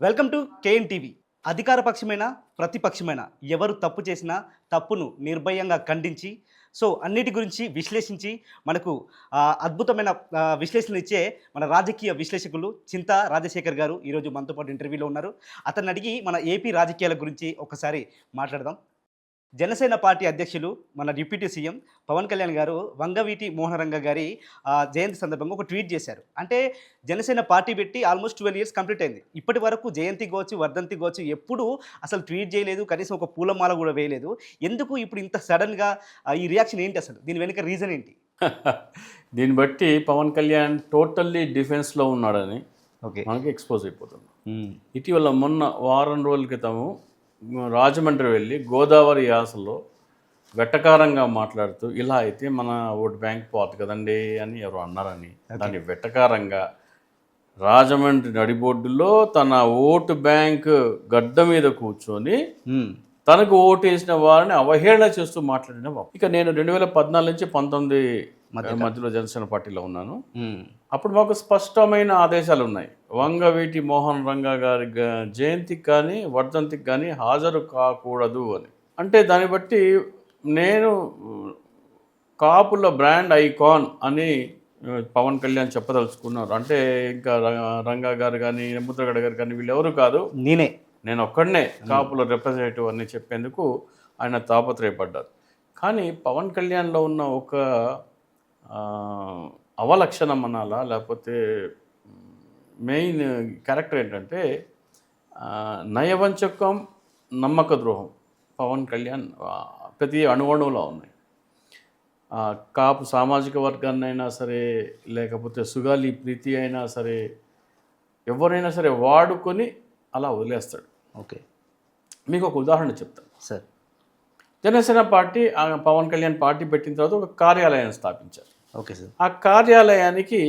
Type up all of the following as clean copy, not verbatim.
Welcome to KN TV. అధికార పక్షమైన ప్రతిపక్షమైన ఎవరు తప్పు చేసినా తప్పును నిర్భయంగా ఖండించి అన్నిటి గురించి విశ్లేషించి మనకు అద్భుతమైన విశ్లేషణ ఇచ్చే మన రాజకీయ విశ్లేషకులు చింతా రాజశేఖర్ గారు ఈరోజు మనతో పాటు ఇంటర్వ్యూలో ఉన్నారు. అతన్ని అడిగి మన ఏపీ రాజకీయాల గురించి ఒకసారి మాట్లాడదాం. జనసేన పార్టీ అధ్యక్షులు మన డిప్యూటీ సీఎం పవన్ కళ్యాణ్ గారు వంగవీటి మోహనరంగ గారి జయంతి సందర్భంగా ఒక ట్వీట్ చేశారు. అంటే జనసేన పార్టీ పెట్టి ఆల్మోస్ట్ 12 ఇయర్స్ కంప్లీట్ అయింది. ఇప్పటి వరకు జయంతి కావచ్చు, వర్ధంతి కావచ్చు ఎప్పుడూ అసలు ట్వీట్ చేయలేదు. కనీసం ఒక పూలమాల కూడా వేయలేదు. ఎందుకు ఇప్పుడు ఇంత సడన్‌గా ఈ రియాక్షన్ ఏంటి అసలు? దీని వెనుక రీజన్ ఏంటి? దీన్ని బట్టి పవన్ కళ్యాణ్ టోటల్లీ డిఫెన్స్లో ఉన్నాడని ఓకే. మనకి ఎక్స్పోజ్ అయిపోతుంది. ఇటీవల మొన్న వారం రోజుల క్రితము రాజమండ్రి వెళ్ళి గోదావరి యాసలో వెటకారంగా మాట్లాడుతూ ఇలా అయితే మన ఓటు బ్యాంక్ పోతుంది కదండి అని ఎవరు అన్నారని దాన్ని వెటకారంగా రాజమండ్రి నడిబొడ్డులో తన ఓటు బ్యాంక్ గడ్డ మీద కూర్చొని తనకు ఓటు వేసిన వారిని అవహేళన చేస్తూ మాట్లాడిన బాబు. ఇక నేను 2014 నుంచి 19 మధ్యలో జనసేన పార్టీలో ఉన్నాను. అప్పుడు మాకు స్పష్టమైన ఆదేశాలు ఉన్నాయి. వంగవీటి మోహన్ రంగా గారి జయంతికి కానీ వర్ధంతికి కానీ హాజరు కాకూడదు అని. అంటే దాన్ని బట్టి నేను కాపుల బ్రాండ్ ఐకాన్ అని పవన్ కళ్యాణ్ చెప్పదలుచుకున్నారు. అంటే ఇంకా రంగా గారు కానీ ముద్రగడ గారు కానీ వీళ్ళెవరు కాదు, నేను ఒక్కడనే కాపుల రిప్రజెంటేటివ్ అని చెప్పేందుకు ఆయన తాపత్రయపడ్డారు. కానీ పవన్ కళ్యాణ్లో ఉన్న ఒక అవలక్షణం అనాలా లేకపోతే మెయిన్ క్యారెక్టర్ ఏంటంటే నయవంచకం, నమ్మక ద్రోహం పవన్ కళ్యాణ్ ప్రతి అణువణువులో ఉన్నాయి. కాపు సామాజిక వర్గాన్ని అయినా సరే, లేకపోతే సుగాలి ప్రీతి అయినా సరే, ఎవరైనా సరే వాడుకొని అలా వదిలేస్తాడు. ఓకే, మీకు ఒక ఉదాహరణ చెప్తాను sir. Janasena party Pawan Kalyan party పెట్టిన తర్వాత ఒక కార్యాలయాన్ని స్థాపించారు. Okay sir. ఆ కార్యాలయానికి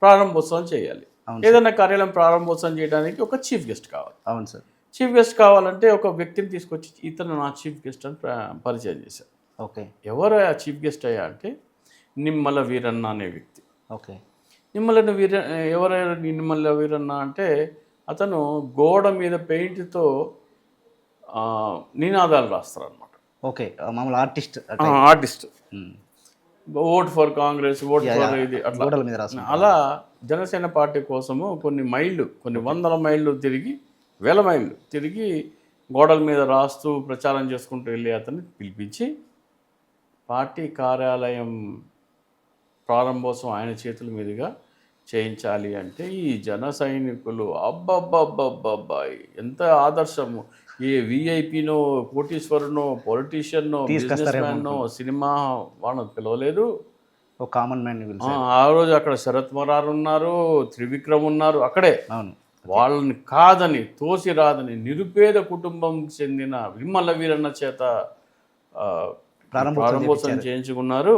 ప్రారంభోత్సవం చేయాలి. ఏదైనా కార్యాలయం ప్రారంభోత్సవం చేయడానికి ఒక చీఫ్ గెస్ట్ కావాలి. అవును సార్. చీఫ్ గెస్ట్ కావాలంటే ఒక వ్యక్తిని తీసుకొచ్చి ఇతను నా చీఫ్ గెస్ట్ అని పరిచయం చేశారు. ఓకే. ఎవరు ఆ చీఫ్ గెస్ట్ అయ్యా అంటే నిమ్మల వీరన్న అనే వ్యక్తి. ఓకే. ఎవరైనా నిమ్మల వీరన్న అంటే అతను గోడ మీద పెయింట్తో నినాదాలు రాస్తారు అనమాట. ఓకే, మామూలు artist vote for Congress, vote for ఇది అట్లా అలా జనసేన పార్టీ కోసము కొన్ని వందల మైళ్ళు తిరిగి, వేల మైళ్ళు తిరిగి గోడల మీద రాస్తూ ప్రచారం చేసుకుంటూ వెళ్ళి అతన్ని పిలిపించి పార్టీ కార్యాలయం ప్రారంభోత్సవం ఆయన చేతుల మీదుగా చేయించాలి అంటే ఈ జన సైనికులు అబ్బబ్బబ్బబ్బబ్బాయి ఎంత ఆదర్శము. ఏ విఐపినో, కోటీశ్వరునో, పొలిటీషియన్నో, బిజినెస్ మ్యాన్నో, సినిమా వాళ్ళని పిలవలేదు. ఒక కామన్ మ్యాన్. ఆ రోజు అక్కడ శరత్ మరార్ ఉన్నారు, త్రివిక్రమ్ ఉన్నారు అక్కడే. వాళ్ళని కాదని, తోసి రాదని నిరుపేద కుటుంబం చెందిన విమల వీరన్న చేత ప్రారంభోత్సవం చేయించుకున్నారు.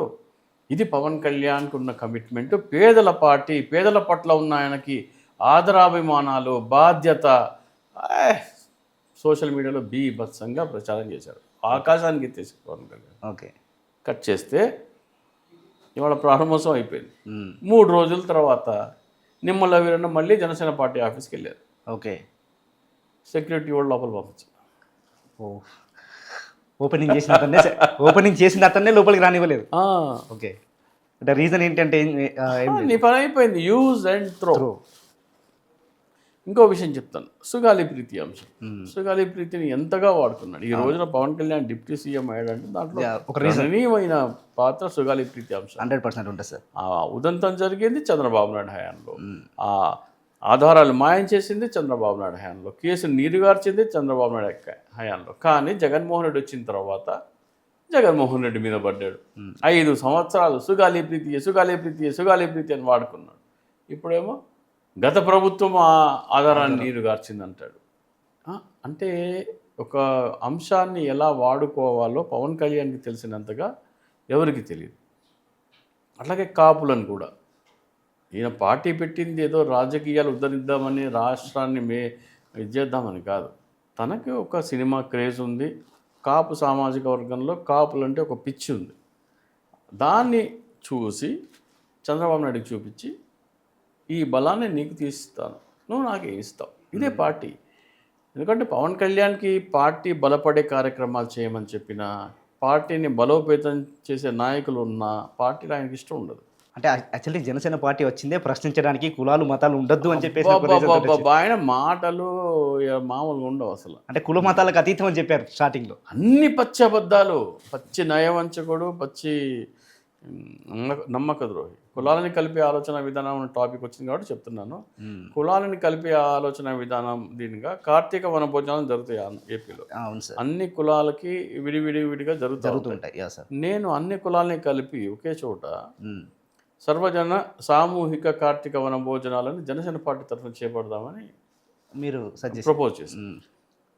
ఇది పవన్ కళ్యాణ్కి ఉన్న కమిట్మెంట్. పేదల పార్టీ, పేదల పట్ల ఉన్న ఆయనకి ఆదరాభిమానాలు, బాధ్యత సోషల్ మీడియాలో బీభత్సంగా ప్రచారం చేశారు. ఆకాశానికి ఎత్తేసి పవన్ కళ్యాణ్. ఓకే. కట్ చేస్తే ఇవాళ ప్రారంభోత్సవం అయిపోయింది. 3 రోజుల తర్వాత నిమ్మల వీరన్న మళ్ళీ జనసేన పార్టీ ఆఫీస్కి వెళ్ళారు. ఓకే. సెక్యూరిటీ వాళ్ళు లోపల పంపించారు. ఓపెనింగ్ చేసిన అతన్నే లోపలికి రానివ్వలేదు. ఓకే. అంటే రీజన్ ఏంటంటే నీ పని అయిపోయింది, యూజ్ అండ్ త్రో. ఇంకో విషయం చెప్తాను, సుగాలి ప్రీతి అంశం. సుగాలి ప్రీతిని ఎంతగా వాడుకున్నాడు. ఈ రోజున పవన్ కళ్యాణ్ డిప్యూటీ సీఎం అయ్యాడంటే దాంట్లో ఒక గణనీయమైన పాత్ర సుగాలి ప్రీతి అంశం 100% ఉంటుంది సార్. ఉదంతం జరిగింది చంద్రబాబు నాయుడు హయాంలో, ఆ ఆధారాలు మాయం చేసింది చంద్రబాబు నాయుడు హయాంలో, కేసును నీరుగార్చింది చంద్రబాబు నాయుడు హయాంలో. కానీ జగన్మోహన్ రెడ్డి వచ్చిన తర్వాత జగన్మోహన్ రెడ్డి మీద పడ్డాడు. 5 సంవత్సరాలు సుగాలి ప్రీతి, సుగాలి ప్రీతి, సుగాలి ప్రీతి అని వాడుకున్నాడు. ఇప్పుడేమో గత ప్రభుత్వం ఆధారాన్ని నీరుగార్చిందంటాడు. అంటే ఒక అంశాన్ని ఎలా వాడుకోవాలో పవన్ కళ్యాణ్కి తెలిసినంతగా ఎవరికి తెలియదు. అట్లాగే కాపులను కూడా ఈయన పార్టీ పెట్టింది ఏదో రాజకీయాలు ఉద్ధరిద్దామని, రాష్ట్రాన్ని ఇది చేద్దామని కాదు. తనకి ఒక సినిమా క్రేజ్ ఉంది. కాపు సామాజిక వర్గంలో కాపులు అంటే ఒక పిచ్చి ఉంది. దాన్ని చూసి చంద్రబాబు నాయుడుకి చూపించి ఈ బలాన్ని నీకు తీసిస్తాను, నువ్వు నాకు ఇస్తావు. ఇదే పార్టీ. ఎందుకంటే పవన్ కళ్యాణ్కి పార్టీ బలపడే కార్యక్రమాలు చేయమని చెప్పిన, పార్టీని బలోపేతం చేసే నాయకులు ఉన్న పార్టీలో ఆయనకి ఇష్టం ఉండదు. అంటే యాక్చువల్లీ జనసేన పార్టీ వచ్చిందే ప్రశ్నించడానికి, కులాలు మతాలు ఉండొద్దు అని చెప్పేసి ఒక reason తోటి వచ్చింది. ఆయన మాటలు మామూలుగా ఉండవు అసలు. అంటే కుల మతాలకు అతీతం అని చెప్పారు స్టార్టింగ్లో. అన్ని పచ్చి అబద్ధాలు, పచ్చి నయవంచకుడు, పచ్చి నమ్మక ద్రోహి. కులాలని కలిపే ఆలోచన విధానం అనే టాపిక్ వచ్చింది కాబట్టి చెప్తున్నాను. కులాలని కలిపే ఆలోచన విధానం దీనిగా కార్తీక వనభోజనాలు జరుగుతాయి ఏపీలో. అవును సార్, అన్ని కులాలకి విడివిడిగా జరుగుతుంటాయి. Yeah sir. నేను అన్ని కులాలని కలిపి ఒకే చోట సర్వజన సామూహిక కార్తీక వనభోజనాలను జనసేన పార్టీ తరఫున చేపడదామని మీరు సజెస్ట్ ప్రపోజ్ చేశాను.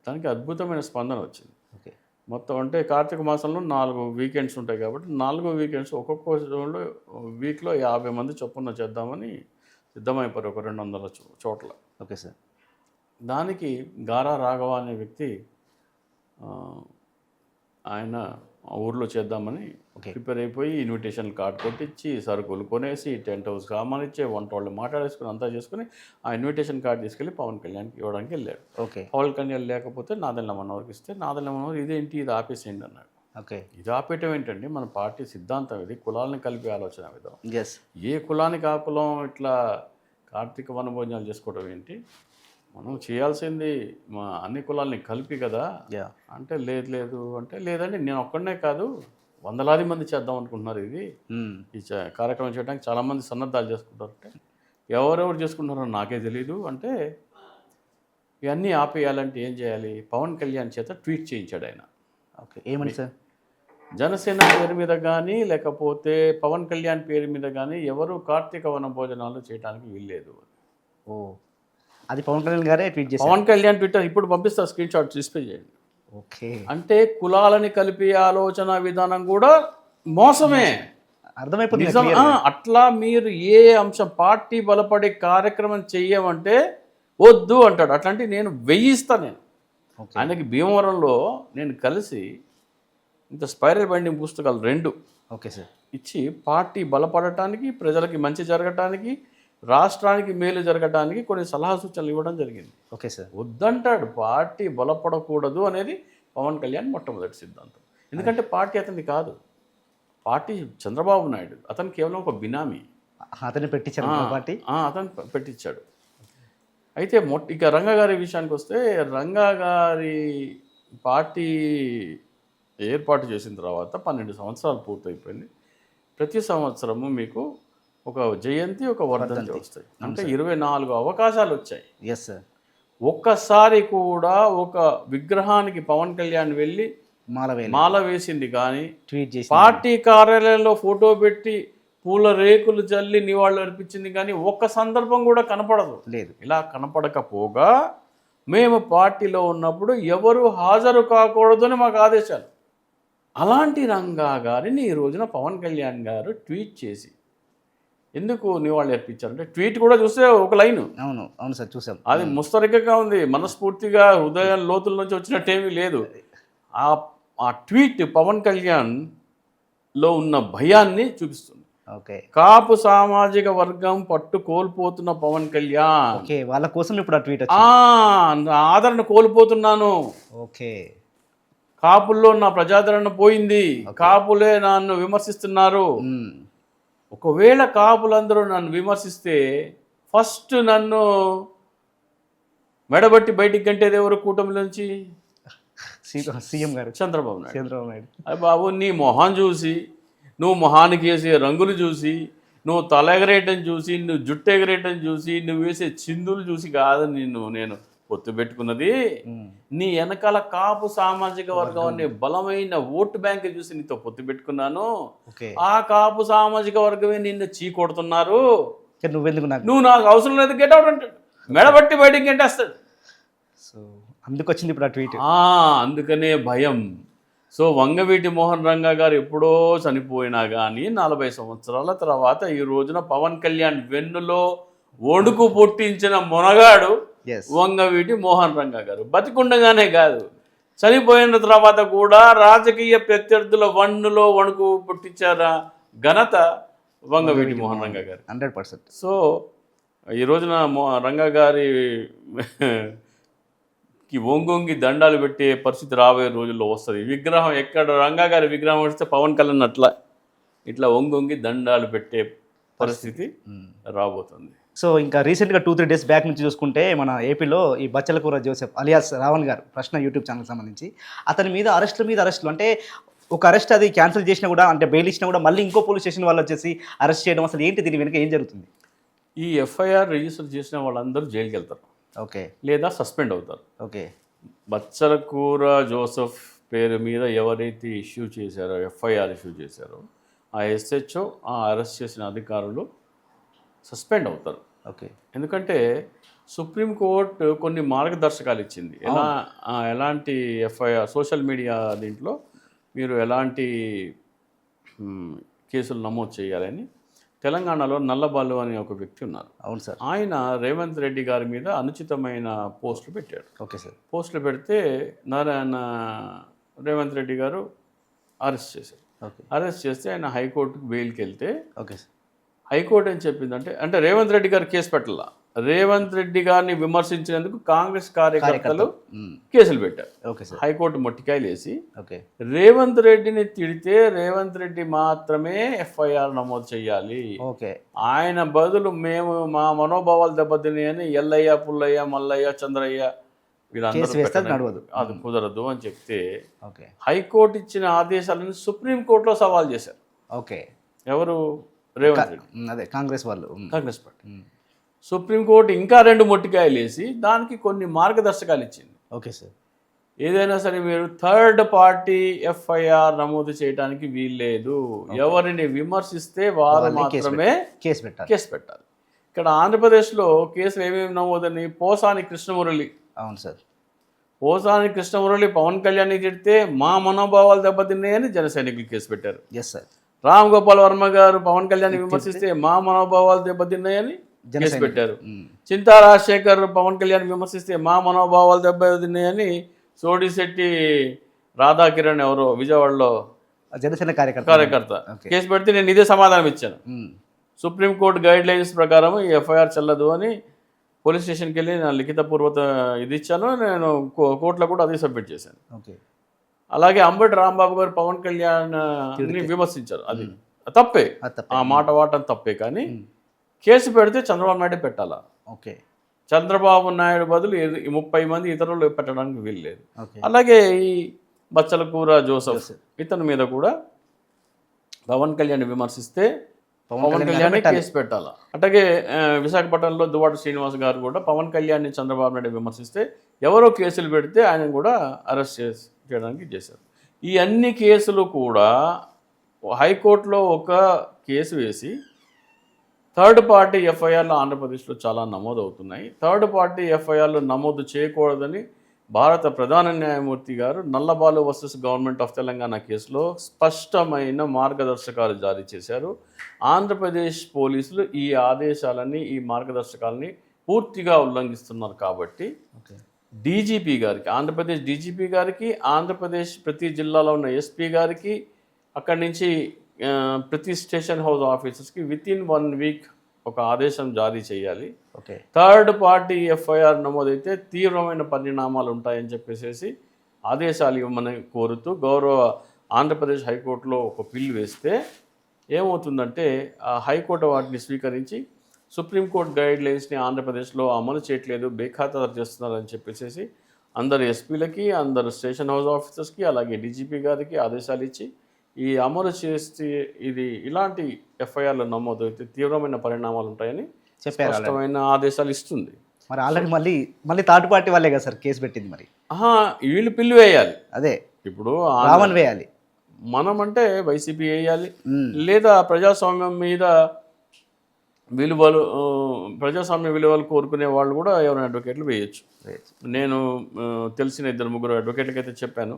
దానికి అద్భుతమైన స్పందన వచ్చింది. ఓకే. మొత్తం అంటే కార్తీక మాసంలో 4 వీకెండ్స్ ఉంటాయి కాబట్టి 4 వీకెండ్స్ ఒక్కొక్క వీక్లో 50 మంది చొప్పున చేద్దామని సిద్ధమైపోయారు, ఒక 200 చోట్ల. Okay sir. దానికి గారా రాఘవ అనే వ్యక్తి ఆయన ఆ ఊర్లో చేద్దామని ప్రిపేర్ అయిపోయి ఇన్విటేషన్ కార్డ్ కొట్టించి, సరుకులు కొనేసి, టెంట్ హౌస్ సామానిచ్చే, వంట వాళ్ళు మాట్లాడేసుకుని అంతా చేసుకుని ఆ ఇన్విటేషన్ కార్డ్ తీసుకెళ్ళి పవన్ కళ్యాణ్కి ఇవ్వడానికి వెళ్ళాడు. ఓకే. పవన్ కళ్యాణ్ లేకపోతే నాదెళ్ల మనోహర్కి ఇస్తే, నాదెళ్ల మనోహర్ ఇదేంటి ఇది ఆపేసేయండి అన్నాడు. ఓకే. ఇది ఆపేయటం ఏంటండి, మన పార్టీ సిద్ధాంతం ఇది, కులాలను కలిపే ఆలోచన విధానం. ఎస్. ఏ కులానికి ఆ కులం ఇట్లా కార్తీక వనభోజనాలు చేసుకోవడం ఏంటి, మనం చేయాల్సింది మా అన్ని కులాలని కలిపి కదా. యా. అంటే లేదు అంటే లేదండి, నేను ఒక్కడనే కాదు, వందలాది మంది చేద్దాం అనుకుంటున్నారు ఇది. ఈ కార్యక్రమం చేయడానికి చాలామంది సన్నద్ధాలు చేసుకుంటారు. అంటే ఎవరెవరు చేసుకుంటున్నారో నాకే తెలీదు. అంటే ఇవన్నీ ఆపేయాలంటే ఏం చేయాలి, పవన్ కళ్యాణ్ చేత ట్వీట్ చేయించాడు ఆయన. ఓకే. ఏమని సార్? జనసేన పేరు మీద కానీ లేకపోతే పవన్ కళ్యాణ్ పేరు మీద కానీ ఎవరు కార్తీక వన భోజనాలు చేయడానికి వీల్లేదు. ఓ, అది పవన్ కళ్యాణ్ గారే ట్వీట్ చేశారు. పవన్ కళ్యాణ్ ట్విట్టర్ ఇప్పుడు పంపిస్తా, స్క్రీన్ షాట్ డిస్ప్లే చేయండి. ఓకే. అంటే కులాలని కలిపే ఆలోచన విధానం కూడా మోసమే, అర్థమైపోతుంది. నిజం. అట్లా మీరు ఏ అంశం పార్టీ బలపడే కార్యక్రమం చెయ్యమంటే వద్దు అంటాడు. అట్లాంటి నేను వెయ్యిస్తా. నేను ఆయనకి భీమవరంలో నేను కలిసి ఇంత స్పైరల్ బైండింగ్ పుస్తకాలు 2 ఓకే సార్ ఇచ్చి, పార్టీ బలపడటానికి, ప్రజలకి మంచి జరగటానికి, రాష్ట్రానికి మేలు జరగటానికి కొన్ని సలహా సూచనలు ఇవ్వడం జరిగింది. Okay sir. వద్దంటాడు, పార్టీ బలపడకూడదు అనేది పవన్ కళ్యాణ్ మొట్టమొదటి సిద్ధాంతం. ఎందుకంటే పార్టీ అతనిది కాదు, పార్టీ చంద్రబాబు నాయుడు, అతను కేవలం ఒక బినామీ. అతన్ని పెట్టించారు పార్టీ. అతను పెట్టించాడు. అయితే ఇక రంగా గారి విషయానికి వస్తే, రంగా గారి పార్టీ ఏర్పాటు చేసిన తర్వాత 12 సంవత్సరాలు పూర్తయిపోయింది. ప్రతి సంవత్సరము మీకు ఒక జయంతి, ఒక వర్ధంతి వస్తాయి. అంటే 24 అవకాశాలు వచ్చాయి. Yes sir. ఒక్కసారి కూడా ఒక విగ్రహానికి పవన్ కళ్యాణ్ వెళ్ళి మాల వేసింది కానీ, ట్వీట్ చేసి పార్టీ కార్యాలయంలో ఫోటో పెట్టి పూల రేకులు జల్లి నివాళులు అర్పించింది కానీ ఒక్క సందర్భం కూడా కనపడదు. లేదు. ఇలా కనపడకపోగా మేము పార్టీలో ఉన్నప్పుడు ఎవరు హాజరు కాకూడదు అని మాకు ఆదేశాలు. అలాంటి రంగా గారిని ఈ రోజున పవన్ కళ్యాణ్ గారు ట్వీట్ చేసి ఎందుకు నివాళులు అర్పించారంటే, ట్వీట్ కూడా చూస్తే ఒక లైను. అవును సార్, చూసాం. అది ముస్తరికగా ఉంది, మనస్ఫూర్తిగా హృదయం లోతుల నుంచి వచ్చినట్టేమీ లేదు. ఆ ట్వీట్ పవన్ కళ్యాణ్లో ఉన్న భయాన్ని చూపిస్తుంది. ఓకే. కాపు సామాజిక వర్గం పట్టు కోల్పోతున్న పవన్ కళ్యాణ్, ఓకే, వాళ్ళ కోసం ఇప్పుడు ఆ ట్వీట్ ఆదరణ కోల్పోతున్నాను. ఓకే. కాపుల్లో నా ప్రజాదరణ పోయింది, కాపులే నన్ను విమర్శిస్తున్నారు. ఒకవేళ కాపులందరూ నన్ను విమర్శిస్తే ఫస్ట్ నన్ను మెడబట్టి బయటికి గంటేది ఎవరు కూటమి నుంచి? సీఎం గారు చంద్రబాబు నాయుడు. అది బాబు, నీ మొహం చూసి, నువ్వు మొహానికి వేసే రంగులు చూసి, నువ్వు తల ఎగరేయటం చూసి, నువ్వు జుట్టు ఎగరేయటం చూసి, నువ్వు వేసే చిందులు చూసి కాదు నేను పొత్తు పెట్టుకున్నది. నీ వెనకాల కాపు సామాజిక వర్గం అనే బలమైన ఓటు బ్యాంక్ చూసి నీతో పొత్తు పెట్టుకున్నాను. ఆ కాపు సామాజిక వర్గమే నిన్ను చీకొడుతున్నారు. నువ్వు నాకు అవసరం లేదు, గెట్ అవుట్ అంటాడు, మెడబట్టి బయటికి గెంటేస్తాడు. సో అందుకొచ్చింది ఇప్పుడు ఆ ట్వీట్. అందుకనే భయం. సో వంగవీటి మోహన్ రంగా గారు ఎప్పుడో చనిపోయినా కానీ 40 సంవత్సరాల తర్వాత ఈ రోజున పవన్ కళ్యాణ్ వెన్నులో ఒడుకు పుట్టించిన మొనగాడు వంగవీటి మోహన్ రంగా గారు. బతికుండగానే కాదు, చనిపోయిన తర్వాత కూడా రాజకీయ ప్రత్యర్థుల వన్నులో వణుకు పుట్టించారా ఘనత వంగవీటి మోహన్ రంగా గారు. 100%. సో ఈ రోజున రంగా గారి కి ఒంగొంగి దండాలు పెట్టే పరిస్థితి రాబోయే రోజుల్లో వస్తుంది. విగ్రహం ఎక్కడ రంగా గారి విగ్రహం వస్తే పవన్ కళ్యాణ్ అట్లా ఇట్లా ఒంగొంగి దండాలు పెట్టే పరిస్థితి రాబోతుంది. సో ఇంకా రీసెంట్గా 2-3 డేస్ బ్యాక్ నుంచి చూసుకుంటే మన ఏపీలో ఈ బచ్చలకూర జోసెఫ్ అలియాస్ రావణ్ గారు ప్రశ్న యూట్యూబ్ ఛానల్కి సంబంధించి అతని మీద అరెస్టులు అంటే ఒక అరెస్ట్ అది క్యాన్సిల్ చేసినా కూడా అంటే బెయిల్ ఇచ్చినా కూడా మళ్ళీ ఇంకో పోలీస్ స్టేషన్ వాళ్ళు వచ్చేసి అరెస్ట్ చేయడం అసలు ఏంటి దీని వెనుక ఏం జరుగుతుంది? ఈ ఎఫ్ఐఆర్ రిజిస్టర్ చేసిన వాళ్ళందరూ జైలుకి వెళ్తారు, ఓకే, లేదా సస్పెండ్ అవుతారు. ఓకే. బచ్చలకూర జోసెఫ్ పేరు మీద ఎవరైతే ఇష్యూ చేశారో, ఎఫ్ఐఆర్ ఇష్యూ చేశారో, ఆ ఎస్హెచ్ఓ ఆ అరెస్ట్ చేసిన అధికారులు సస్పెండ్ అవుతారు. ఓకే. ఎందుకంటే సుప్రీంకోర్టు కొన్ని మార్గదర్శకాలు ఇచ్చింది. ఎలాంటి ఎఫ్ఐఆర్ సోషల్ మీడియా దీంట్లో మీరు ఎలాంటి కేసులు నమోదు చేయాలని. తెలంగాణలో నల్లబాలు అనే ఒక వ్యక్తి ఉన్నారు. అవును సార్. ఆయన రేవంత్ రెడ్డి గారి మీద అనుచితమైన పోస్టులు పెట్టాడు. Okay sir. పోస్టులు పెడితే రేవంత్ రెడ్డి గారు అరెస్ట్ చేశారు. ఓకే. అరెస్ట్ చేస్తే ఆయన హైకోర్టుకు బెయిల్కి వెళ్తే, ఓకే సార్, హైకోర్టు ఏం చెప్పిందంటే రేవంత్ రెడ్డి గారు కేసు పెట్టాల, రేవంత్ రెడ్డి గారిని విమర్శించినందుకు కాంగ్రెస్ కార్యకర్తలు కేసులు పెట్టారు. Okay sir. హైకోర్టు మొట్టికాయలు వేసి ఓకే, రేవంత్ రెడ్డిని తిడితే రేవంత్ రెడ్డి మాత్రమే ఎఫ్ఐఆర్ నమోదు చేయాలి, ఓకే, ఆయన బదులు మేము మా మనోభావాలు దెబ్బతిన్నాయని ఎల్లయ్య, పుల్లయ్య, మల్లయ్య, చంద్రయ్య వీళ్ళందరూ అది కుదరదు అని చెప్తే హైకోర్టు ఇచ్చిన ఆదేశాలను సుప్రీంకోర్టులో సవాల్ చేశారు. ఓకే. ఎవరు? రేవంత్ రెడ్డి, అదే కాంగ్రెస్ వాళ్ళు, కాంగ్రెస్ పార్టీ. సుప్రీంకోర్టు ఇంకా 2 మొట్టికాయలు వేసి దానికి కొన్ని మార్గదర్శకాలు ఇచ్చింది. Okay sir. ఏదైనా సరే మీరు థర్డ్ పార్టీ ఎఫ్ఐఆర్ నమోదు చేయడానికి వీల్లేదు, ఎవరిని విమర్శిస్తే వారు మాత్రమే కేసు పెట్టాలి. ఇక్కడ ఆంధ్రప్రదేశ్లో కేసులు ఏమేమి నమోదని, పోసాని కృష్ణమురళి. అవును సార్. పోసాని కృష్ణమురళి పవన్ కళ్యాణ్ తిడితే మా మనోభావాలు దెబ్బతిన్నాయని జన సైనికులు కేసు పెట్టారు. Yes sir. రామ్ గోపాల్ వర్మ గారు పవన్ కళ్యాణ్ విమర్శిస్తే మా మనోభావాలు దెబ్బతిన్నాయని కేసు పెట్టారు. చింతా రాజశేఖర్ పవన్ కళ్యాణ్ విమర్శిస్తే మా మనోభావాలు దెబ్బతిన్నాయని సోడిశెట్టి రాధాకిరణ్ ఎవరో విజయవాడలో జనసేన కార్యకర్త కేసు పెడితే నేను ఇదే సమాధానం ఇచ్చాను. సుప్రీంకోర్టు గైడ్ లైన్స్ ప్రకారం ఈ ఎఫ్ఐఆర్ చెల్లదు అని పోలీస్ స్టేషన్కి వెళ్ళి నా లిఖితపూర్వక ఇది ఇచ్చాను. నేను కోర్టులో కూడా అదే సబ్మిట్ చేశాను. అలాగే అంబటి రాంబాబు గారు పవన్ కళ్యాణ్ విమర్శించారు, అది తప్పే, ఆ మాట వాడటం తప్పే. కానీ కేసు పెడితే చంద్రబాబు నాయుడు పెట్టాలా. ఓకే. చంద్రబాబు నాయుడు బదులు 30 మంది ఇతరులు పెట్టడానికి వీల్లేదు. అలాగే ఈ బచ్చలకూర జోసెఫ్ ఇతని మీద కూడా పవన్ కళ్యాణ్ విమర్శిస్తే పవన్ కళ్యాణ్ కేసు పెట్టాలా. అట్లాగే విశాఖపట్నంలో దువ్వాడ శ్రీనివాస్ గారు కూడా పవన్ కళ్యాణ్ని చంద్రబాబు నాయుడు విమర్శిస్తే ఎవరో కేసులు పెడితే ఆయన కూడా అరెస్ట్ చేయడానికి చేశారు. ఈ అన్ని కేసులు కూడా హైకోర్టులో ఒక కేసు వేసి థర్డ్ పార్టీ ఎఫ్ఐఆర్లు ఆంధ్రప్రదేశ్లో చాలా నమోదు అవుతున్నాయి. థర్డ్ పార్టీ ఎఫ్ఐఆర్లు నమోదు చేయకూడదని భారత ప్రధాన న్యాయమూర్తి గారు నల్లబాలు వర్సెస్ గవర్నమెంట్ ఆఫ్ తెలంగాణ కేసులో స్పష్టమైన మార్గదర్శకాలు జారీ చేశారు. ఆంధ్రప్రదేశ్ పోలీసులు ఈ ఆదేశాలని, ఈ మార్గదర్శకాలని పూర్తిగా ఉల్లంఘిస్తున్నారు. కాబట్టి డీజీపీ గారికి, ఆంధ్రప్రదేశ్ డీజీపీ గారికి, ఆంధ్రప్రదేశ్ ప్రతి జిల్లాలో ఉన్న ఎస్పీ గారికి, అక్కడి నుంచి ప్రతి స్టేషన్ హౌస్ ఆఫీసర్స్కి వితిన్ 1 వీక్ ఒక ఆదేశం జారీ చేయాలి. థర్డ్ పార్టీ ఎఫ్ఐఆర్ నమోదైతే తీవ్రమైన పరిణామాలు ఉంటాయని చెప్పేసి ఆదేశాలు ఇవ్వమని కోరుతూ గౌరవ ఆంధ్రప్రదేశ్ హైకోర్టులో ఒక బిల్ వేస్తే ఏమవుతుందంటే ఆ హైకోర్టు వాటిని స్వీకరించి సుప్రీంకోర్టు గైడ్ లైన్స్ని ఆంధ్రప్రదేశ్లో అమలు చేయట్లేదు, బేఖాతరు చేస్తున్నారని చెప్పేసి అందరు ఎస్పీలకి, అందరు స్టేషన్ హౌస్ ఆఫీసర్స్కి, అలాగే డీజీపీ గారికి ఆదేశాలు ఇచ్చి ఈ అమలు చేస్తే ఇలాంటి ఎఫ్ఐఆర్లు నమోదు అయితే తీవ్రమైన పరిణామాలు ఉంటాయని స్పష్టమైన ఆదేశాలు ఇస్తుంది. మరి ఆల్రెడీ మళ్ళీ థర్డ్ పార్టీ వాళ్ళే కదా సార్ కేసు పెట్టింది. మరి వీళ్ళు పిల్లి వేయాలి, అదే ఇప్పుడు రావణ్ వేయాలి, మనం అంటే వైసీపీ వేయాలి, లేదా ప్రజాస్వామ్యం మీద ప్రజాస్వామ్య విలువలు కోరుకునే వాళ్ళు కూడా ఎవరైనా అడ్వకేట్లు వేయచ్చు. నేను తెలిసిన 2-3 అడ్వకేట్లకి అయితే చెప్పాను.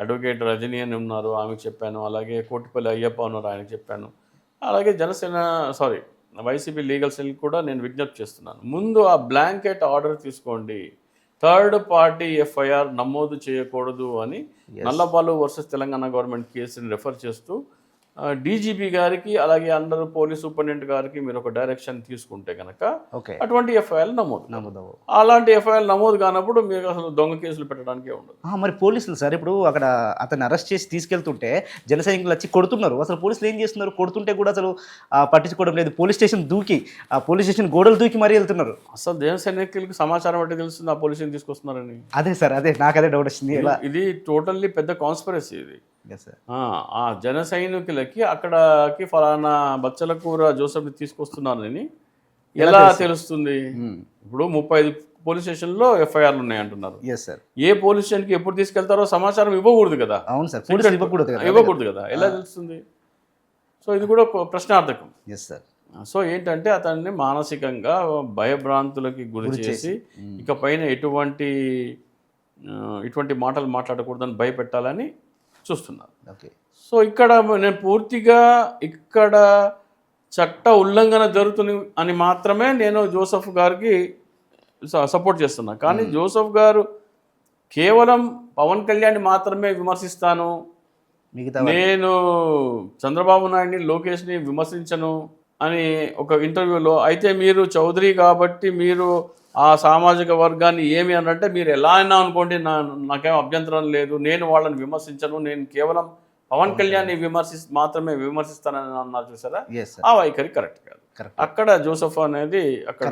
అడ్వకేట్ రజనీ అని ఉన్నారు, ఆమెకు చెప్పాను. అలాగే కోటిపల్లి అయ్యప్ప ఉన్నారు, ఆయనకు చెప్పాను. అలాగే వైసీపీ లీగల్ సెల్ కూడా నేను విజ్ఞప్తి చేస్తున్నాను, ముందు ఆ బ్లాంకెట్ ఆర్డర్ తీసుకోండి, థర్డ్ పార్టీ ఎఫ్ఐఆర్ నమోదు చేయకూడదు అని నల్లబాలు వర్సెస్ తెలంగాణ గవర్నమెంట్ కేసుని రెఫర్ చేస్తూ డీజీపీ గారికి అలాగే అందరూ పోలీస్ సూపరింటెండెంట్ గారికి మీరు ఒక డైరెక్షన్ తీసుకుంటే కనుక ఓకే అటువంటి ఎఫ్ఐఆర్ నమోదు నమ్మదవు. అలాంటి ఎఫ్ఐఆర్ నమోదు కానప్పుడు మీకు అసలు దొంగ కేసులు పెట్టడానికే ఉండదు. మరి పోలీసులు సార్ ఇప్పుడు అక్కడ అతన్ని అరెస్ట్ చేసి తీసుకెళ్తుంటే జన సైనికులు వచ్చి కొడుతున్నారు, అసలు పోలీసులు ఏం చేస్తున్నారు? కొడుతుంటే కూడా అసలు పట్టించుకోవడం లేదు, పోలీస్ స్టేషన్ దూకి ఆ పోలీస్ స్టేషన్ గోడలు దూకి మరీ వెళ్తున్నారు. అసలు దేశ సైనికులకి సమాచారం అంటే తెలుస్తుంది ఆ పోలీసుని తీసుకొస్తున్నారని. అదే సార్, అదే నాకు అదే డౌట్ వచ్చింది. ఎలా ఇది టోటల్లీ పెద్ద కాన్స్పిరసీ ఇది. సార్ ఆ జన సైనికులకి అక్కడకి ఫలానా బచ్చలకూర జోసెఫ్ని తీసుకొస్తున్నారని ఎలా తెలుస్తుంది? ఇప్పుడు 35 పోలీస్ స్టేషన్లో ఎఫ్ఐఆర్లు ఉన్నాయి అంటున్నారు. సార్ ఏ పోలీస్ స్టేషన్కి ఎప్పుడు తీసుకెళ్తారో సమాచారం ఇవ్వకూడదు కదా. అవును సార్, పోలీసులు ఇవ్వకూడదు కదా, ఎలా తెలుస్తుంది? సో ఇది కూడా ఒక ప్రశ్నార్థకం. సార్ సో ఏంటంటే అతన్ని మానసికంగా భయభ్రాంతులకి గురి చేసి ఇక పైన ఇటువంటి మాటలు మాట్లాడకూడదని భయపెట్టాలని చూస్తున్నారు. ఓకే సో ఇక్కడ నేను పూర్తిగా ఇక్కడ చట్ట ఉల్లంఘన జరుగుతుంది అని మాత్రమే నేను జోసెఫ్ గారికి సపోర్ట్ చేస్తున్నా. కానీ జోసెఫ్ గారు కేవలం పవన్ కళ్యాణ్ మాత్రమే విమర్శిస్తాను, నేను చంద్రబాబు నాయుడిని లోకేష్ని విమర్శించను అని ఒక ఇంటర్వ్యూలో, అయితే మీరు చౌదరి కాబట్టి మీరు ఆ సామాజిక వర్గాన్ని ఏమి అనంటే మీరు ఎలా అయినా అనుకోండి, నాకేం అభ్యంతరం లేదు, నేను వాళ్ళని విమర్శించను, నేను కేవలం పవన్ కళ్యాణ్ మాత్రమే విమర్శిస్తానని అన్నారు చూసారా, ఆ వైఖరి కరెక్ట్ కాదు. అక్కడ జోసెఫ్ అనేది అక్కడ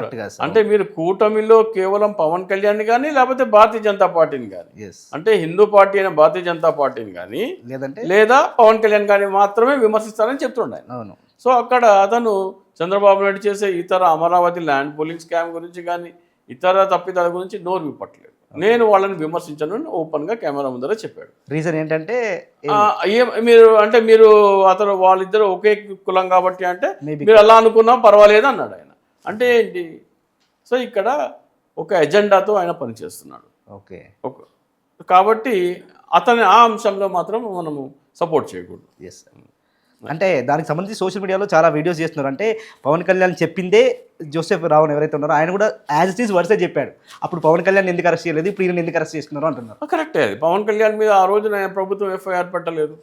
అంటే మీరు కూటమిలో కేవలం పవన్ కళ్యాణ్ కానీ లేకపోతే భారతీయ జనతా పార్టీని కానీ, అంటే హిందూ పార్టీ అయిన భారతీయ జనతా పార్టీని కానీ లేదా పవన్ కళ్యాణ్ కానీ మాత్రమే విమర్శిస్తానని చెప్తుండే. సో అక్కడ అతను చంద్రబాబు నాయుడు చేసే ఇతర అమరావతి ల్యాండ్ పూలింగ్ స్కామ్ గురించి కానీ ఇతర తప్పిదాల గురించి నోరు విప్పట్లేదు. నేను వాళ్ళని విమర్శించను ఓపెన్గా కెమెరా ముందర చెప్పాడు. రీజన్ ఏంటంటే మీరు అతను వాళ్ళిద్దరు ఒకే కులం కాబట్టి అంటే మీరు అలా అనుకున్నా పర్వాలేదు అన్నాడు ఆయన. అంటే ఏంటి? సో ఇక్కడ ఒక ఎజెండాతో ఆయన పనిచేస్తున్నాడు. ఓకే కాబట్టి అతని ఆ అంశంలో మాత్రం మనము సపోర్ట్ చేయకూడదు. అంటే దానికి సంబంధించి సోషల్ మీడియాలో చాలా వీడియోస్ చేస్తున్నారు. అంటే పవన్ కళ్యాణ్ చెప్పిందే జోసెఫ్ రావణ్ ఎవరైతే ఉన్నారో ఆయన కూడా యాజ్ ఇట్ ఈస్ వరుస చెప్పాడు. అప్పుడు పవన్ కళ్యాణ్ ఎందుకు అరెస్ట్ చేయలేదు, ఇప్పుడు ఈయన ఎందుకు అరెస్ట్ చేస్తున్నారు అంటున్నారు. కరెక్టే, అది పవన్ కళ్యాణ్ మీద ఆ రోజున ప్రభుత్వం ఎఫ్ఐఆర్ పెట్టలేదు.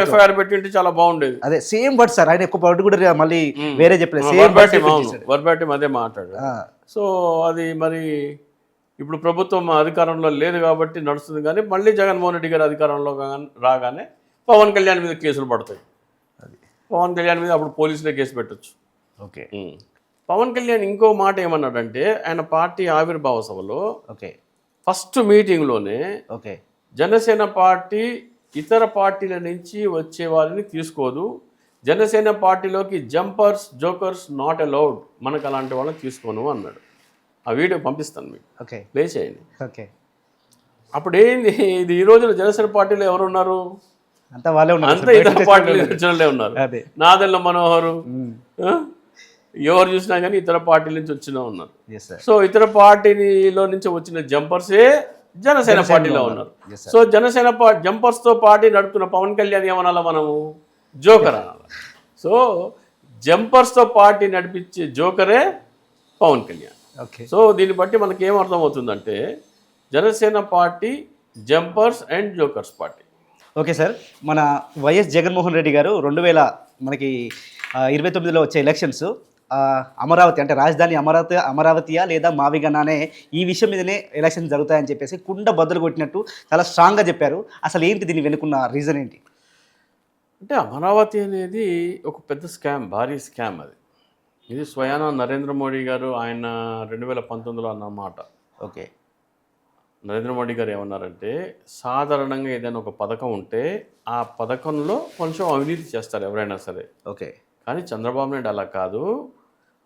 ఎఫ్ఐఆర్ పెట్టి చాలా బాగుండేది. అదే సేమ్ వర్డ్ సార్, ఆయన ఎక్కువ వర్డ్ కూడా మళ్ళీ వేరే చెప్పలేదు, వర్బాటిం అదే మాట్లాడు. సో అది మరి ఇప్పుడు ప్రభుత్వం అధికారంలో లేదు కాబట్టి నడుస్తుంది. కానీ మళ్ళీ జగన్మోహన్ రెడ్డి గారు అధికారంలో రాగానే పవన్ కళ్యాణ్ మీద కేసులు పడతాయి. పవన్ కళ్యాణ్ మీద అప్పుడు పోలీసులే కేసు పెట్టచ్చు. ఓకే పవన్ కళ్యాణ్ ఇంకో మాట ఏమన్నాడంటే ఆయన పార్టీ ఆవిర్భావ సభలో ఫస్ట్ మీటింగ్లోనే జనసేన పార్టీ ఇతర పార్టీల నుంచి వచ్చే వారిని తీసుకోదు, జనసేన పార్టీలోకి జంపర్స్ జోకర్స్ నాట్ అలౌడ్, మనకు అలాంటి వాళ్ళని తీసుకోను అన్నాడు. ఆ వీడియో పంపిస్తాను మీకు, ప్లే చేయండి. అప్పుడు ఏంది, ఇది ఈ రోజున జనసేన పార్టీలో ఎవరు ఉన్నారు? అంతా వాళ్ళే ఉన్నారు, అంతా ఇతర పార్టీలు వచ్చిన ఉన్నారు. నాదెళ్ల మనోహరు ఎవరు చూసినా కానీ ఇతర పార్టీల నుంచి వచ్చినా ఉన్నారు. సో ఇతర పార్టీలో నుంచి వచ్చిన జంపర్సే జనసేన పార్టీలో ఉన్నారు. సో జనసేన జంపర్స్తో పార్టీ నడుపుతున్న పవన్ కళ్యాణ్ ఏమనాలా మనము? జోకర్ అనాలి. సో జంపర్స్తో పార్టీ నడిపించే జోకరే పవన్ కళ్యాణ్. సో దీన్ని బట్టి మనకి ఏం అర్థమవుతుందంటే Janasena party jumpers and jokers party. Okay sir, మన వైఎస్ జగన్మోహన్ రెడ్డి గారు 2029లో వచ్చే ఎలక్షన్స్ అమరావతి అంటే రాజధాని అమరావతియా లేదా మావిగనా అనే ఈ విషయం మీదనే ఎలక్షన్స్ జరుగుతాయని చెప్పేసి కుండ బద్దలు కొట్టినట్టు చాలా స్ట్రాంగ్గా చెప్పారు. అసలు ఏంటి దీన్ని వెనుకున్న రీజన్ ఏంటి? అంటే అమరావతి అనేది ఒక పెద్ద స్కామ్, భారీ స్కామ్. ఇది స్వయాన నరేంద్ర మోడీ గారు ఆయన 2019లో అన్నమాట. నరేంద్ర మోడీ గారు ఏమన్నారంటే సాధారణంగా ఏదైనా ఒక పథకం ఉంటే ఆ పథకంలో కొంచెం అవినీతి చేస్తారు ఎవరైనా సరే. కానీ చంద్రబాబు నాయుడు అలా కాదు,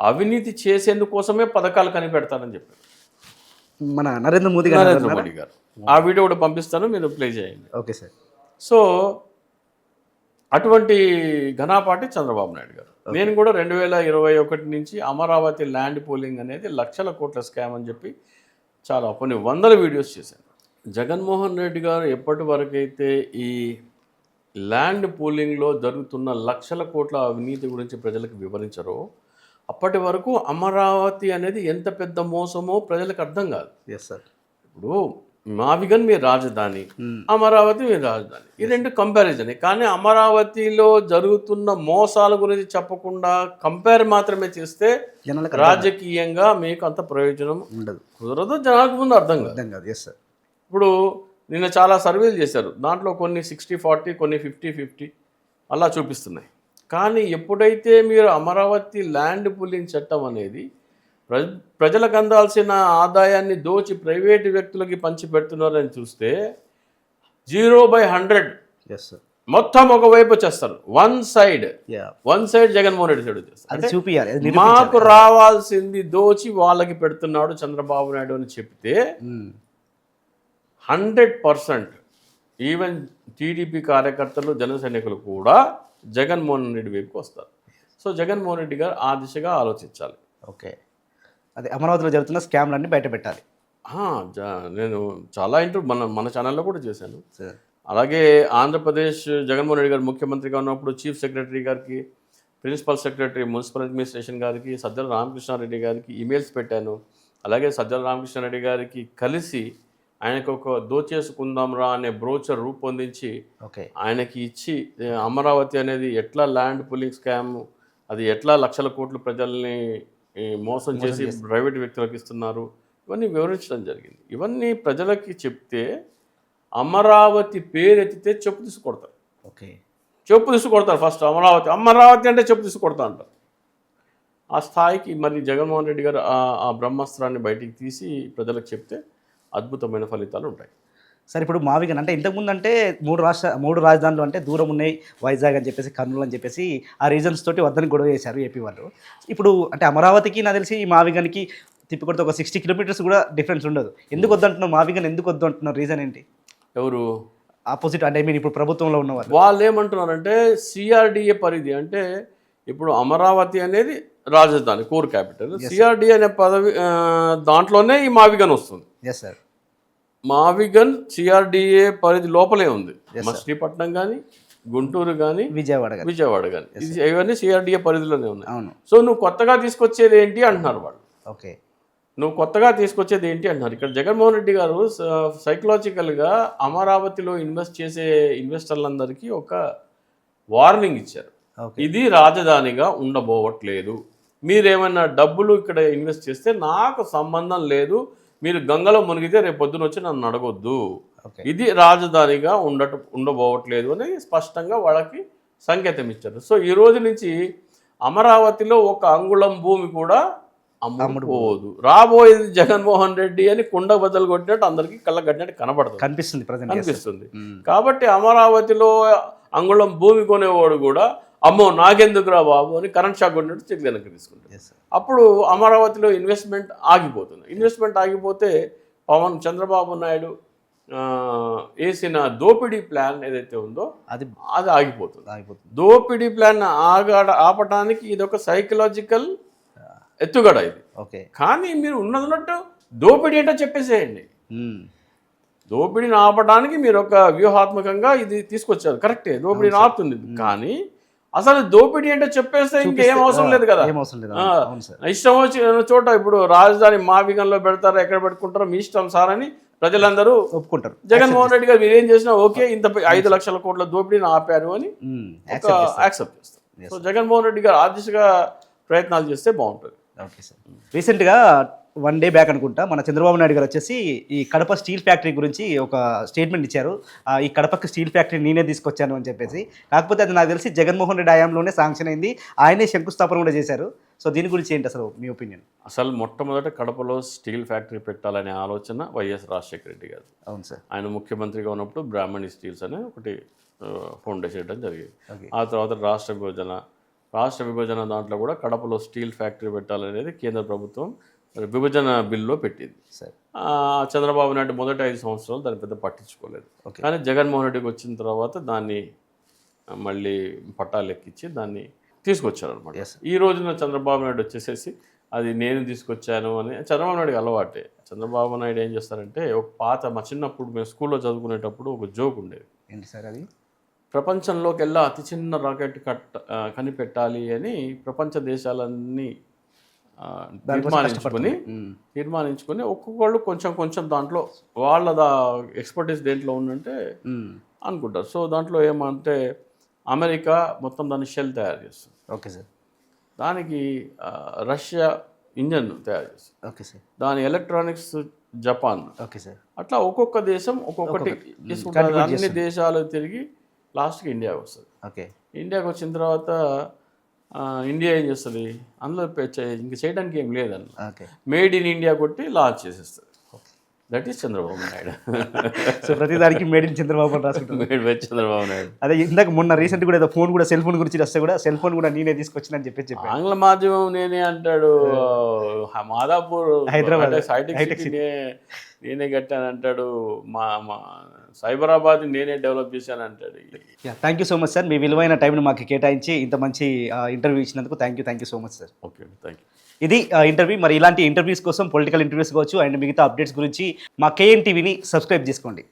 అవినీతి చేసేందుకోసమే పథకాలు కనిపెడతారని చెప్పారు మన నరేంద్ర మోడీ గారు. ఆ వీడియో కూడా పంపిస్తాను, మీరు ప్లే చేయండి. Okay sir. సో అటువంటి ఘనాపాటి చంద్రబాబు నాయుడు గారు. నేను కూడా 2021 నుంచి అమరావతి ల్యాండ్ పూలింగ్ అనేది లక్షల కోట్ల స్కామ్ అని చెప్పి చాలా కొన్ని వందల వీడియోస్ చేశాను. జగన్మోహన్ రెడ్డి గారు ఎప్పటి వరకైతే ఈ ల్యాండ్ పూలింగ్లో జరుగుతున్న లక్షల కోట్ల అవినీతి గురించి ప్రజలకు వివరించారో అప్పటి వరకు అమరావతి అనేది ఎంత పెద్ద మోసమో ప్రజలకు అర్థం కాదు. సార్. ఇప్పుడు మావిగన్ మీ రాజధాని, అమరావతి మీ రాజధాని. ఈ రెండు కంపారిజన్. కానీ అమరావతిలో జరుగుతున్న మోసాల గురించి చెప్పకుండా కంపేర్ మాత్రమే చేస్తే జనాలకు రాజకీయంగా మీకు అంత ప్రయోజనం ఉండదు, కుదరదు, జనాలకు ముందు అర్థం కాదు. అర్థం కాదు. Yes sir. ఇప్పుడు నిన్న చాలా సర్వేలు చేశారు, దాంట్లో కొన్ని 60-40, కొన్ని 50-50 అలా చూపిస్తున్నాయి. కానీ ఎప్పుడైతే మీరు అమరావతి ల్యాండ్ పూలింగ్ చట్టం అనేది ప్రజలకు అందాల్సిన ఆదాయాన్ని దోచి ప్రైవేటు వ్యక్తులకి పంచిపెడుతున్నారని చూస్తే 0/100 ఎస్ సార్. మొత్తం ఒకవైపు వచ్చేస్తారు. One side yeah, Jaganmohan Reddy side వచ్చేస్తారు. అది చూపియాలి, అది మాకు రావాల్సింది దోచి వాళ్ళకి పెడుతున్నాడు చంద్రబాబు నాయుడు అని చెప్తే 100% ఈవెన్ టీడీపీ కార్యకర్తలు, జన సైనికులు కూడా జగన్మోహన్ రెడ్డి వైపుకి వస్తారు. సో జగన్మోహన్ రెడ్డి గారు ఆ దిశగా ఆలోచించాలి. ఓకే, అదే అమరావతిలో జరుగుతున్న స్కామ్లన్నీ బయట పెట్టాలి. నేను చాలా మన ఛానల్లో కూడా చేశాను. సార్ అలాగే ఆంధ్రప్రదేశ్ జగన్మోహన్ రెడ్డి గారు ముఖ్యమంత్రిగా ఉన్నప్పుడు చీఫ్ సెక్రటరీ గారికి, ప్రిన్సిపల్ సెక్రటరీ మున్సిపల్ అడ్మినిస్ట్రేషన్ గారికి, సజ్జల రామకృష్ణారెడ్డి గారికి ఈమెయిల్స్ పెట్టాను. అలాగే సజ్జల రామకృష్ణారెడ్డి గారికి కలిసి ఆయనకు ఒక దోచేసుకుందాంరా అనే బ్రోచర్ రూపొందించి ఓకే ఆయనకి ఇచ్చి, అమరావతి అనేది ఎట్లా ల్యాండ్ పుల్లింగ్ స్కామ్, అది ఎట్లా లక్షల కోట్ల ప్రజల్ని మోసం చేసి ప్రైవేట్ వ్యక్తులకు ఇస్తున్నారు, ఇవన్నీ వివరించడం జరిగింది. ఇవన్నీ ప్రజలకి చెప్తే అమరావతి పేరు ఎత్తితే చెప్పు తీసుకొడతారు. ఓకే, చెప్పు తీసుకొడతారు. ఫస్ట్ అమరావతి అంటే చెప్పు తీసుకొడతా అంటారు. ఆ స్థాయికి మరి జగన్మోహన్ రెడ్డి గారు ఆ బ్రహ్మాస్త్రాన్ని బయటికి తీసి ప్రజలకు చెప్తే అద్భుతమైన ఫలితాలు ఉంటాయి. సార్ ఇప్పుడు మావిగన్ అంటే ఇంతకుముందు అంటే మూడు రాజధానులు అంటే దూరం ఉన్నాయి, వైజాగ్ అని చెప్పేసి, కర్నూలు అని చెప్పేసి ఆ రీజన్స్ తోటి వద్దని గొడవ చేశారు ఏపీ వాళ్ళు. ఇప్పుడు అంటే అమరావతికి నాకు తెలిసి మావిగన్కి తిప్పికొడితే ఒక 60 కిలోమీటర్స్ కూడా డిఫరెన్స్ ఉండదు. ఎందుకు వద్దంటున్నారు మావిగన్, ఎందుకు వద్దు అంటున్నారు? రీజన్ ఏంటి? ఎవరు ఆపోజిట్ అంటే మీరు ఇప్పుడు ప్రభుత్వంలో ఉన్నవారు వాళ్ళు ఏమంటున్నారంటే సిఆర్డిఏ పరిధి అంటే ఇప్పుడు అమరావతి అనేది రాజధాని, కోర్ క్యాపిటల్. సిఆర్డిఏ అనే పదవి దాంట్లోనే ఈ మావిగన్ వస్తుంది. Yes sir. మావిగన్ సిఆర్డిఏ పరిధి లోపలే ఉంది. మచిలీపట్నం కానీ, గుంటూరు కానీ, విజయవాడ కానీ ఇవన్నీ సిఆర్డిఏ పరిధిలోనే ఉన్నాయి. అవును. సో నువ్వు కొత్తగా తీసుకొచ్చేది ఏంటి అంటున్నారు వాళ్ళు. ఓకే, నువ్వు కొత్తగా తీసుకొచ్చేది ఏంటి అంటున్నారు. ఇక్కడ జగన్మోహన్ రెడ్డి గారు సైకలాజికల్గా అమరావతిలో ఇన్వెస్ట్ చేసే ఇన్వెస్టర్లందరికీ ఒక వార్నింగ్ ఇచ్చారు. ఇది రాజధానిగా ఉండబోవట్లేదు, మీరేమైనా డబ్బులు ఇక్కడ ఇన్వెస్ట్ చేస్తే నాకు సంబంధం లేదు, మీరు గంగలో మునిగితే రేపు పొద్దున వచ్చి నన్ను అడగొద్దు, ఇది రాజధానిగా ఉండబోవట్లేదు అని స్పష్టంగా వాళ్ళకి సంకేతం ఇచ్చారు. సో ఈ రోజు నుంచి అమరావతిలో ఒక అంగుళం భూమి కూడా అమ్ముడుపోదు. రాబోయేది జగన్మోహన్ రెడ్డి అని కుండ బద్దలు కొట్టినట్టు అందరికీ కళ్ళ కట్టినట్టు కనిపిస్తుంది. కాబట్టి అమరావతిలో అంగుళం భూమి కొనేవాడు కూడా అమ్మో నాకెందుకురా బాబు అని కరెంట్ షాక్ కొట్టినట్టు చెక్ వెనక్కి తీసుకుంటారు. అప్పుడు అమరావతిలో ఇన్వెస్ట్మెంట్ ఆగిపోతుంది. ఇన్వెస్ట్మెంట్ ఆగిపోతే చంద్రబాబు నాయుడు వేసిన దోపిడీ ప్లాన్ ఏదైతే ఉందో అది ఆగిపోతుంది. దోపిడీ ప్లాన్ ఆపటానికి ఇది ఒక సైకలాజికల్ ఎత్తుగడ ఇది. ఓకే, కానీ మీరు ఉన్నట్టు దోపిడీ ఏంటో చెప్పేసేయండి. దోపిడీని ఆపడానికి మీరు ఒక వ్యూహాత్మకంగా ఇది తీసుకొచ్చారు, కరెక్టే, దోపిడీని ఆపుతుంది. కానీ అసలు దోపిడీ అంటే చెప్పేస్తే ఇంకేం అవసరం లేదు కదా. ఇష్టం వచ్చిన చోట ఇప్పుడు రాజధాని మావిగన్లో పెడతారో ఎక్కడ పెట్టుకుంటారో మీ ఇష్టం సార్ అని ప్రజలందరూ ఒప్పుకుంటారు. జగన్మోహన్ రెడ్డి గారు మీరేం చేసినా ఓకే, ఇంత 5 లక్షల కోట్ల దోపిడీని ఆపారు అని యాక్సెప్ట్ చేస్తారు. సో జగన్మోహన్ రెడ్డి గారు ఆ దిశగా ప్రయత్నాలు చేస్తే బాగుంటుంది. Okay sir. రీసెంట్గా 1 డే బ్యాక్ అనుకుంటా మన చంద్రబాబు నాయుడు గారు వచ్చేసి ఈ కడప స్టీల్ ఫ్యాక్టరీ గురించి ఒక స్టేట్మెంట్ ఇచ్చారు. ఈ కడపకి స్టీల్ ఫ్యాక్టరీ నేనే తీసుకొచ్చాను అని చెప్పేసి. కాకపోతే అది నాకు తెలిసి జగన్మోహన్ రెడ్డి హయాంలోనే శాంక్షన్ అయింది, ఆయనే శంకుస్థాపన కూడా చేశారు. సో దీని గురించి ఏంటి అసలు మీ ఒపీనియన్? అసలు మొట్టమొదట కడపలో స్టీల్ ఫ్యాక్టరీ పెట్టాలనే ఆలోచన వైఎస్ రాజశేఖర రెడ్డి గారు. అవును సార్. ఆయన ముఖ్యమంత్రిగా ఉన్నప్పుడు బ్రాహ్మణి స్టీల్స్ అనే ఒకటి ఫౌండేషన్ చేయడం జరిగింది. ఆ తర్వాత రాష్ట్ర విభజన దాంట్లో కూడా కడపలో స్టీల్ ఫ్యాక్టరీ పెట్టాలనేది కేంద్ర ప్రభుత్వం విభజన బిల్లో పెట్టింది. చంద్రబాబు నాయుడు మొదటి 5 సంవత్సరాలు దాన్ని పెద్ద పట్టించుకోలేదు. కానీ జగన్మోహన్ రెడ్డికి వచ్చిన తర్వాత దాన్ని మళ్ళీ పట్టాలు ఎక్కించి దాన్ని తీసుకొచ్చారు అనమాట. ఈ రోజున చంద్రబాబు నాయుడు వచ్చేసేసి అది నేను తీసుకొచ్చాను అని. చంద్రబాబు నాయుడుకి అలవాటే. చంద్రబాబు నాయుడు ఏం చేస్తారంటే ఒక పాత మా చిన్నప్పుడు మేము స్కూల్లో చదువుకునేటప్పుడు ఒక జోక్ ఉండేది. ఏంటి సార్ అది? ప్రపంచంలోకి వెళ్ళా అతి చిన్న రాకెట్ కనిపెట్టాలి అని ప్రపంచ దేశాలన్నీ తీర్మానించుకొని ఒక్కొక్కళ్ళు కొంచెం కొంచెం దాంట్లో వాళ్ళ ఎక్స్పర్టీస్ దేంట్లో ఉందంటే అనుకుంటారు. సో దాంట్లో ఏమంటే అమెరికా మొత్తం దాన్ని షెల్ తయారు చేస్తుంది, ఓకే సార్. దానికి రష్యా ఇంజన్ తయారు చేస్తుంది, ఓకే సార్. దాని ఎలక్ట్రానిక్స్ జపాన్, ఓకే సార్. అట్లా ఒక్కొక్క దేశం ఒక్కొక్కటి తీసుకుంటుంది. అన్ని దేశాలు తిరిగి లాస్ట్కి ఇండియాకి వస్తుంది. ఓకే. ఇండియాకి వచ్చిన తర్వాత ఇండియా ఏం చేస్తుంది, అందులో ఇంక చేయడానికి ఏం లేదన్న, ఓకే. మేడ్ ఇన్ ఇండియా కొట్టి లాంచ్ చేసేస్తుంది. That is Chandrababu Naidu. So ప్రతిదానికి మేడ్ ఇన్ చంద్రబాబు అని రాసుకుంటారు. Made by Chandrababu Naidu. అదే ఇందాక మొన్న రీసెంట్ కూడా ఏదో ఫోన్ కూడా సెల్ ఫోన్ గురించి వస్తే కూడా సెల్ ఫోన్ కూడా నేనే తీసుకొచ్చిన చెప్పి ఆంగ్ల మాధ్యమం నేనే అంటాడు, మాదాపూర్ హైదరాబాద్ హైటెక్ సిటీ నేనే కట్టాను అంటాడు, మా సైబరాబాద్ నేనే డెవలప్ చేశాను అంటాడు. Thank you so much sir, మీ విలువైన టైంని మాకు కేటాయించి ఇంత మంచి ఇంటర్వ్యూ ఇచ్చినందుకు thank you so much sir. Okay, thank you. ఇది ఇంటర్వ్యూ. మరి ఇలాంటి ఇంటర్వ్యూస్ కోసం పొలిటికల్ ఇంటర్వ్యూస్ కావచ్చు అండ్ మిగతా అప్డేట్స్ గురించి మా కేఎన్ టీవీని సబ్స్క్రైబ్ చేసుకోండి.